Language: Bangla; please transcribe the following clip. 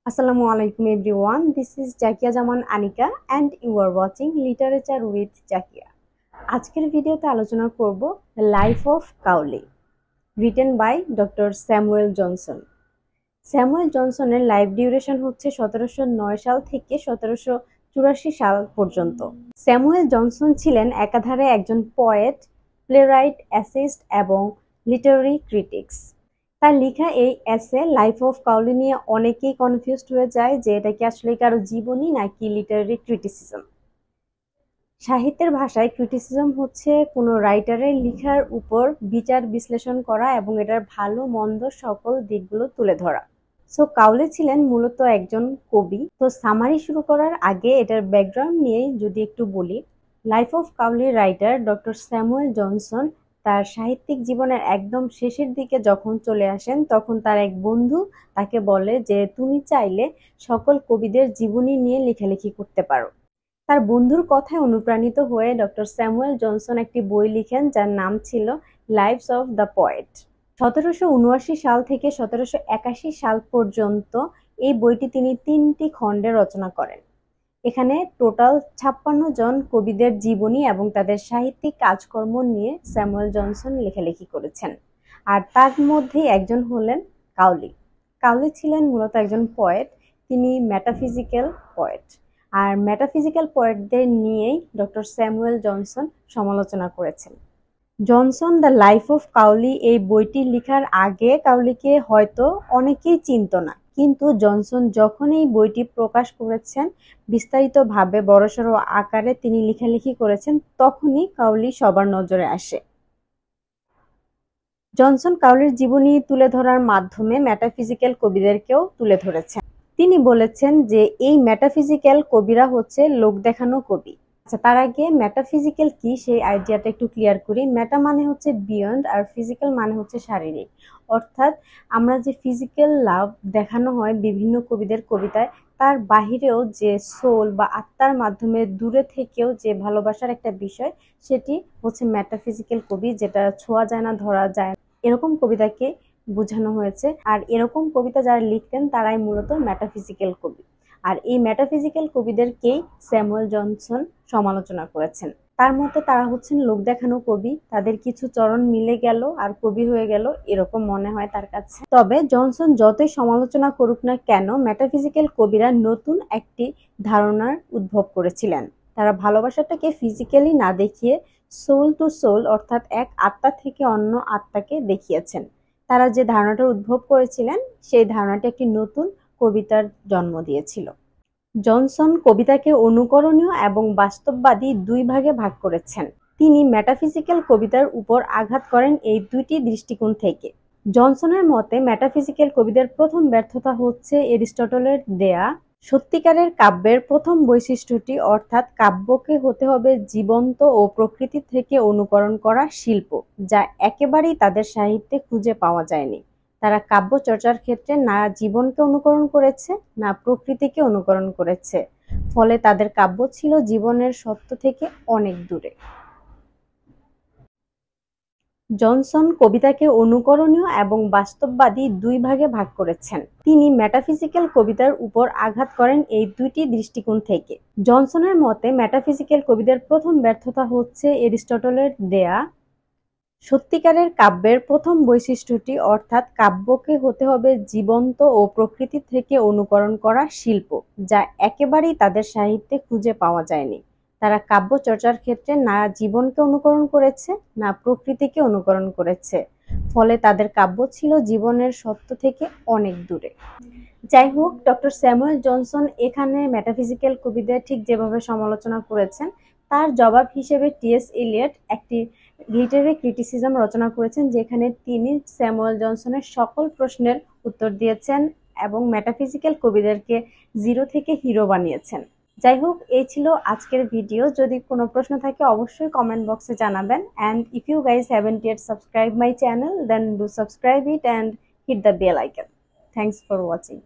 Assalamu alaikum everyone. This is Jakia Jaman Anika and you are watching Literature with Jakia. আজকের ভিডিওতে আলোচনা করব The Life of Cowley, written by Dr. Samuel Johnson. Samuel জনসনের লাইফ ডিউরেশন হচ্ছে 1709 সাল থেকে 1784 সাল পর্যন্ত। স্যামুয়েল জনসন ছিলেন একাধারে একজন পোয়েট, প্লেরাইট, অ্যাসিস্ট এবং লিটারারি ক্রিটিক্স। তার লেখা এই এসে লাইফ অফ কাউলি নিয়ে অনেকেই কনফিউজড হয়ে যায় যে এটা কি আসলে কারো জীবনী নাকি লিটারারি ক্রিটিসিজম। সাহিত্যের ভাষায় ক্রিটিসিজম হচ্ছে কোনো রাইটারের লেখার উপর বিচার বিশ্লেষণ করা এবং এটার ভালো মন্দ সকল দিকগুলো তুলে ধরা। সো কাউলি ছিলেন মূলত একজন কবি। তো সামারি শুরু করার আগে এটার ব্যাকগ্রাউন্ড নিয়ে যদি একটু বলি, লাইফ অফ কাউলির রাইটার ডক্টর স্যামুয়েল জনসন তার সাহিত্যিক জীবনের একদম শেষের দিকে যখন চলে আসেন তখন তার এক বন্ধু তাকে বলে যে তুমি চাইলে সকল কবিদের জীবনী নিয়ে লেখালেখি করতে পারো। তার বন্ধুর কথায় অনুপ্রাণিত হয়ে ডক্টর স্যামুয়েল জনসন একটি বই লিখেন যার নাম ছিল লাইভস অফ দ্য পয়েট। 1779 সাল থেকে 1781 সাল পর্যন্ত এই বইটি তিনি 3টি খণ্ডে রচনা করেন। এখানে টোটাল 56 জন কবিদের জীবনী এবং তাদের সাহিত্যিক কাজকর্ম নিয়ে স্যামুয়েল জনসন লেখালেখি করেছেন। আর তার মধ্যেই একজন হলেন কাউলি। কাউলি ছিলেন মূলত একজন পোয়েট, তিনি মেটাফিজিক্যাল পোয়েট। আর মেটাফিজিক্যাল পোয়েটদের নিয়েই ডক্টর স্যামুয়েল জনসন সমালোচনা করেছেন। জনসন দ্য লাইফ অফ কাউলি এই বইটি লেখার আগে কাউলিকে হয়তো অনেকেই চিনত না, কিন্তু জনসন যখন এই বইটি প্রকাশ করেছেন বিস্তারিতভাবে বড়সড় আকারে তিনি লেখালেখি করেছেন, তখনই কাউলি সবার নজরে আসে। জনসন কাউলির জীবনী তুলে ধরার মাধ্যমে মেটাফিজিক্যাল কবিদেরকেও তুলে ধরেছেন। তিনি বলেছেন যে এই মেটাফিজিক্যাল কবিরা হচ্ছে লোক দেখানো কবি। আচ্ছা, তার আগে মেটাফিজিক্যাল কি সেই আইডিয়াটা একটু ক্লিয়ার করি। মেটা মানে হচ্ছে বিয়ন্ড আর ফিজিক্যাল মানে হচ্ছে শারীরিক। অর্থাৎ আমরা যে ফিজিক্যাল লাভ দেখানো হয় বিভিন্ন কবিদের কবিতায়, তার বাহিরেও যে সোল বা আত্মার মাধ্যমে দূরে থেকেও যে ভালোবাসার একটা বিষয়, সেটি হচ্ছে মেটাফিজিক্যাল কবি, যেটা ছোঁয়া যায় না, ধরা যায়, এরকম কবিতাকে বোঝানো হয়েছে। আর এরকম কবিতা যারা লিখতেন তারাই মূলত মেটাফিজিক্যাল কবি। আর এই মেটাফিজিক্যাল কবিদেরকেই স্যামুয়েল জনসন সমালোচনা করেছেন। তার মতে তারা হচ্ছেন লোক দেখানো কবি, তাদের কিছু চরণ মিলে গেল আর কবি হয়ে গেল, এরকম মনে হয় তার কাছে। তবে জনসন যতই সমালোচনা করুক না কেন, মেটাফিজিক্যাল কবিরা নতুন একটি ধারণার উদ্ভব করেছিলেন। তারা ভালোবাসাটাকে ফিজিক্যালি না দেখিয়ে সোল টু সোল অর্থাৎ এক আত্মা থেকে অন্য আত্মাকে দেখিয়েছেন। তারা যে ধারণাটা উদ্ভব করেছিলেন সেই ধারণাটি একটি নতুন কবিতার জন্ম দিয়েছিল। জনসন কবিতাকে অনুকরণীয় এবং বাস্তববাদী দুই ভাগে ভাগ করেছেন। তিনি মেটাফিজিক্যাল কবিতার উপর আঘাত করেন এই দুইটি দৃষ্টিকোণ থেকে। জনসনের মতে মেটাফিজিক্যাল কবিদের প্রথম ব্যর্থতা হচ্ছে এরিস্টটলের দেয়া সত্যিকারের কাব্যের প্রথম বৈশিষ্ট্যটি, অর্থাৎ কাব্যকে হতে হবে জীবন্ত ও প্রকৃতি থেকে অনুকরণ করা শিল্প, যা একেবারেই তাদের সাহিত্যে খুঁজে পাওয়া যায়নি। তারা কাব্য চর্চার ক্ষেত্রে না জীবনকে অনুকরণ করেছে না প্রকৃতিকে অনুকরণ করেছে, ফলে তাদের কাব্য ছিল জীবনের সত্য থেকে অনেক দূরে। জনসন কবিতাকে অনুকরণীয় এবং বাস্তববাদী দুই ভাগে ভাগ করেছেন। তিনি মেটাফিজিক্যাল কবিতার উপর আঘাত করেন এই দুইটি দৃষ্টিকোণ থেকে। জনসনের মতে মেটাফিজিক্যাল কবিদের প্রথম ব্যর্থতা হচ্ছে এরিস্টটলের দেয়া সত্যিকারের কাব্যের প্রথম বৈশিষ্ট্যটি, অর্থাৎ কাব্যকে হতে হবে জীবন্ত ও প্রকৃতি থেকে অনুকরণ করা শিল্প, যা একেবারেই তাদের সাহিত্যে খুঁজে পাওয়া যায়নি। তারা কাব্য চর্চার ক্ষেত্রে না জীবনকে অনুকরণ করেছে না প্রকৃতিকে অনুকরণ করেছে, ফলে তাদের কাব্য ছিল জীবনের সত্য থেকে অনেক দূরে। যাই হোক, ডক্টর স্যামুয়েল জনসন এখানে মেটাফিজিক্যাল কবিদের ঠিক যেভাবে সমালোচনা করেছেন, তার জবাব হিসেবে টি.এস. এলিয়ট একটি লিটারারি ক্রিটিসিজম রচনা করেছেন, যেখানে তিনি স্যামুয়েল জনসনের সকল প্রশ্নের উত্তর দিয়েছেন এবং মেটাফিজিক্যাল কবিদেরকে জিরো থেকে হিরো বানিয়েছেন। যাই হোক, এই ছিল আজকের ভিডিও। যদি কোনো প্রশ্ন থাকে অবশ্যই কমেন্ট বক্সে জানাবেন। And if you guys haven't yet subscribed my channel, then do subscribe it and hit the bell icon. Thanks for watching.